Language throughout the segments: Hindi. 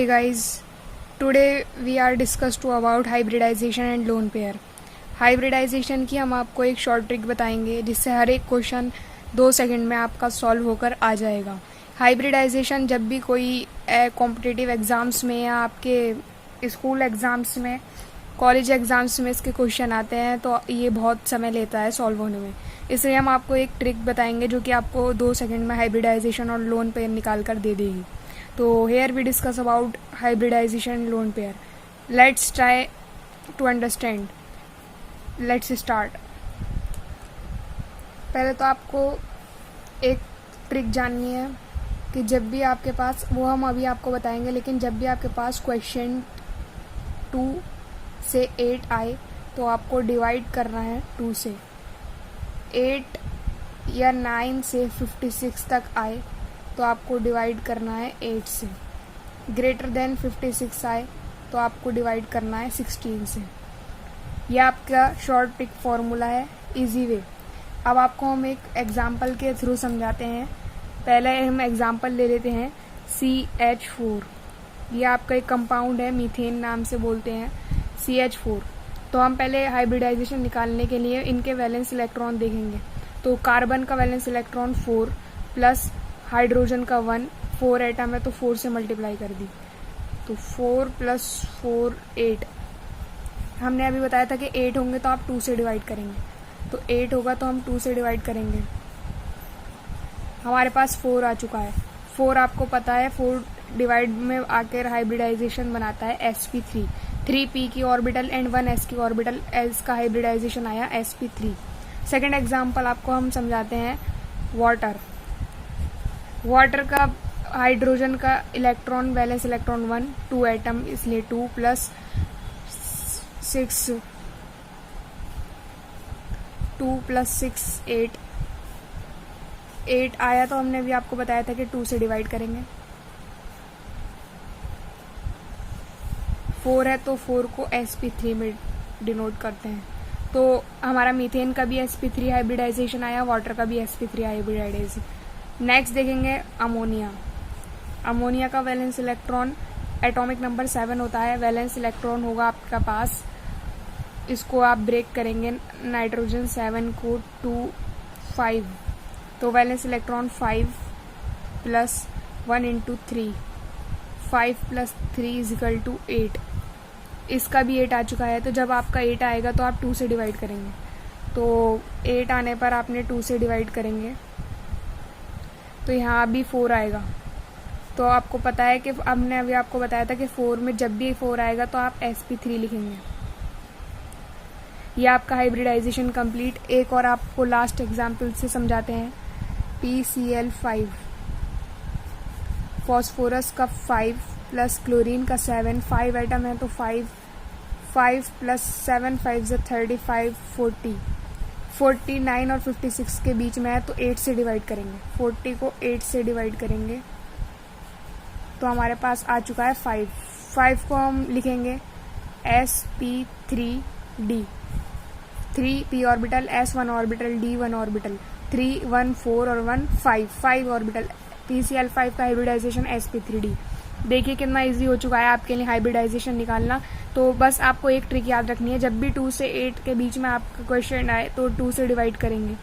guys, today we are discussed to about hybridization and lone pair. Hybridisation की हम आपको एक शॉर्ट ट्रिक बताएंगे जिससे हर एक क्वेश्चन 2 सेकंड में आपका सॉल्व होकर आ जाएगा। हाइब्रिडाइजेशन जब भी कोई कॉम्पिटिटिव एग्ज़ाम्स में या आपके स्कूल एग्ज़ाम्स में, कॉलेज एग्ज़ाम्स में इसके क्वेश्चन आते हैं तो ये बहुत समय लेता है सॉल्व होने में। इसलिए हम आपको एक ट्रिक बताएंगे जो कि आपको 2 सेकंड में हाइब्रिडाइजेशन और लोन पेयर निकाल कर दे देगी। तो here we discuss about hybridization and lone pair. Let's try to understand. Let's start. पहले तो आपको एक ट्रिक जाननी है कि जब भी आपके पास, वो हम अभी आपको बताएंगे, लेकिन जब भी आपके पास क्वेश्चन 2 से 8 आए तो आपको डिवाइड करना है 2 से। 8 या 9 से 56 तक आए तो आपको डिवाइड करना है 8 से। ग्रेटर देन 56 आए तो आपको डिवाइड करना है 16 से। यह आपका शॉर्ट ट्रिक फॉर्मूला है, इजी वे। अब आपको हम एक एग्जांपल के थ्रू समझाते हैं। पहले हम एग्जांपल ले लेते हैं CH4। यह आपका एक कंपाउंड है, मीथेन नाम से बोलते हैं, CH4। तो हम पहले हाइब्रिडाइजेशन निकालने के लिए इनके वैलेंस इलेक्ट्रॉन देखेंगे। तो कार्बन का वैलेंस इलेक्ट्रॉन 4 प्लस हाइड्रोजन का 1, 4 एटम है तो 4 से मल्टीप्लाई कर दी, तो 4 प्लस 4 8। हमने अभी बताया था कि 8 होंगे तो आप 2 से डिवाइड करेंगे, तो 8 होगा तो हम 2 से डिवाइड करेंगे। हमारे पास 4 आ चुका है। 4 आपको पता है 4 डिवाइड में आकर हाइब्रिडाइजेशन बनाता है sp3। 3 p की ऑर्बिटल एंड 1 s की ऑर्बिटल, s का हाइब्रिडाइजेशन आया sp3। सेकेंड एग्जाम्पल आपको हम समझाते हैं वाटर का हाइड्रोजन का इलेक्ट्रॉन वैलेंस इलेक्ट्रॉन 1, 2 एटम, इसलिए 2 प्लस 6, 2 प्लस 6 8। 8 आया तो हमने भी आपको बताया था कि 2 से डिवाइड करेंगे। 4 है तो 4 को sp3 में डिनोट करते हैं। तो हमारा मीथेन का भी sp3 हाइब्रिडाइजेशन आया, वाटर का भी sp3 हाइब्रिडाइजेशन। नेक्स्ट देखेंगे अमोनिया। अमोनिया का वैलेंस इलेक्ट्रॉन एटॉमिक नंबर 7 होता है। वैलेंस इलेक्ट्रॉन होगा आपका पास, इसको आप ब्रेक करेंगे नाइट्रोजन 7 को 2 5, तो valence electron 5 plus 1 into 3, 5 plus 3 is equal to 8। इसका भी 8 आ चुका है। तो जब आपका 8 आएगा तो आप 2 से डिवाइड करेंगे, तो 8 आने पर आपने 2 से डिवाइड करेंगे तो यहाँ भी 4 आएगा। तो आपको पता है कि हमने अभी आपको बताया था कि 4 में जब भी 4 आएगा तो आप sp3 लिखेंगे। यह आपका हाइब्रिडाइजेशन कंप्लीट। एक और आपको लास्ट एग्जाम्पल से समझाते हैं PCl5। फॉस्फोरस का 5 प्लस क्लोरीन का 7, 5 एटम है तो 5 प्लस 7 5 35 40। 49 और 56 के बीच में है तो 8 से डिवाइड करेंगे। 40 को 8 से डिवाइड करेंगे तो हमारे पास आ चुका है 5 को हम लिखेंगे sp3d। 3 p orbital, s1 orbital, d1 orbital, 3 1 4 और 1 5 ऑर्बिटल। PCl5 का हाइब्रिडाइजेशन sp3d। देखिए कितना इजी हो चुका है आपके लिए हाइब्रिडाइजेशन निकालना। तो बस आपको एक ट्रिक याद रखनी है, जब भी 2 से 8 के बीच में आपका क्वेश्चन आए तो 2 से डिवाइड करेंगे।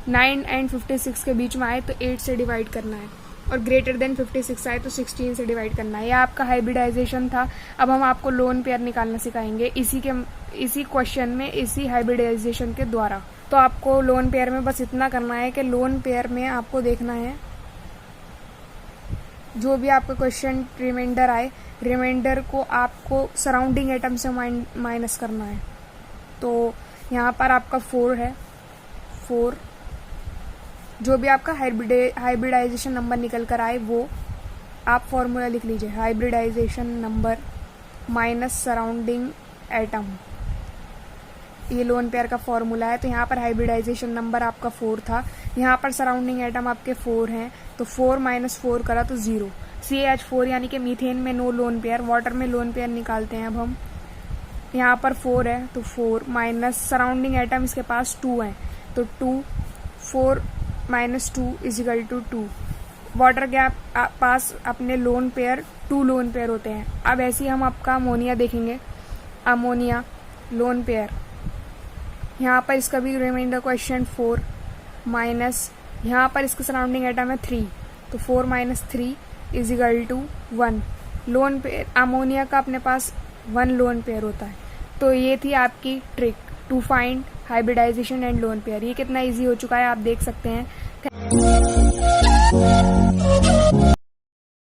9 एंड 56 के बीच में आए तो 8 से डिवाइड करना है, और ग्रेटर देन 56 आए तो 16 से डिवाइड करना है। यह आपका हाइब्रिडाइजेशन था। अब हम आपको लोन पेयर निकालना सिखाएंगे इसी क्वेश्चन में, इसी हाइब्रिडाइजेशन के द्वारा। तो आपको लोन पेयर में बस इतना करना है कि लोन पेयर में आपको देखना है जो भी आपका क्वेश्चन रिमाइंडर आए, रिमाइंडर को आपको सराउंडिंग एटम से माइनस करना है। तो यहाँ पर आपका 4 है, 4 जो भी आपका हाइब्रिडाइजेशन नंबर निकल कर आए वो आप फॉर्मूला लिख लीजिए, hybridisation number minus surrounding atom. ये लोन पेयर का फॉर्मूला है। तो यहाँ पर हाइब्रिडाइजेशन नंबर आपका 4 था, यहाँ पर सराउंडिंग एटम आपके 4 हैं, तो 4 माइनस 4 करा तो 0। CH4 यानी कि मीथेन में नो लोन पेयर, वाटर में लोन पेयर निकालते हैं अब हम। यहाँ पर 4 है तो 4 माइनस सराउंडिंग एटम इसके पास 2 है तो 2, 4 माइनस 2 इजिकल टू 2। वाटर के पास अपने लोन पेयर 2 लोन पेयर होते हैं। अब ऐसे ही हम आपका अमोनिया देखेंगे, अमोनिया लोन पेयर। यहाँ पर इसका भी रिमाइंडर क्वेश्चन 4 माइनस, यहाँ पर इसके सराउंडिंग एटम है 3, तो 4 - 3 = 1। लोन पेयर अमोनिया का अपने पास 1 लोन पेयर होता है। तो ये थी आपकी trick to find hybridisation and lone pair. ये कितना इजी हो चुका है आप देख सकते हैं।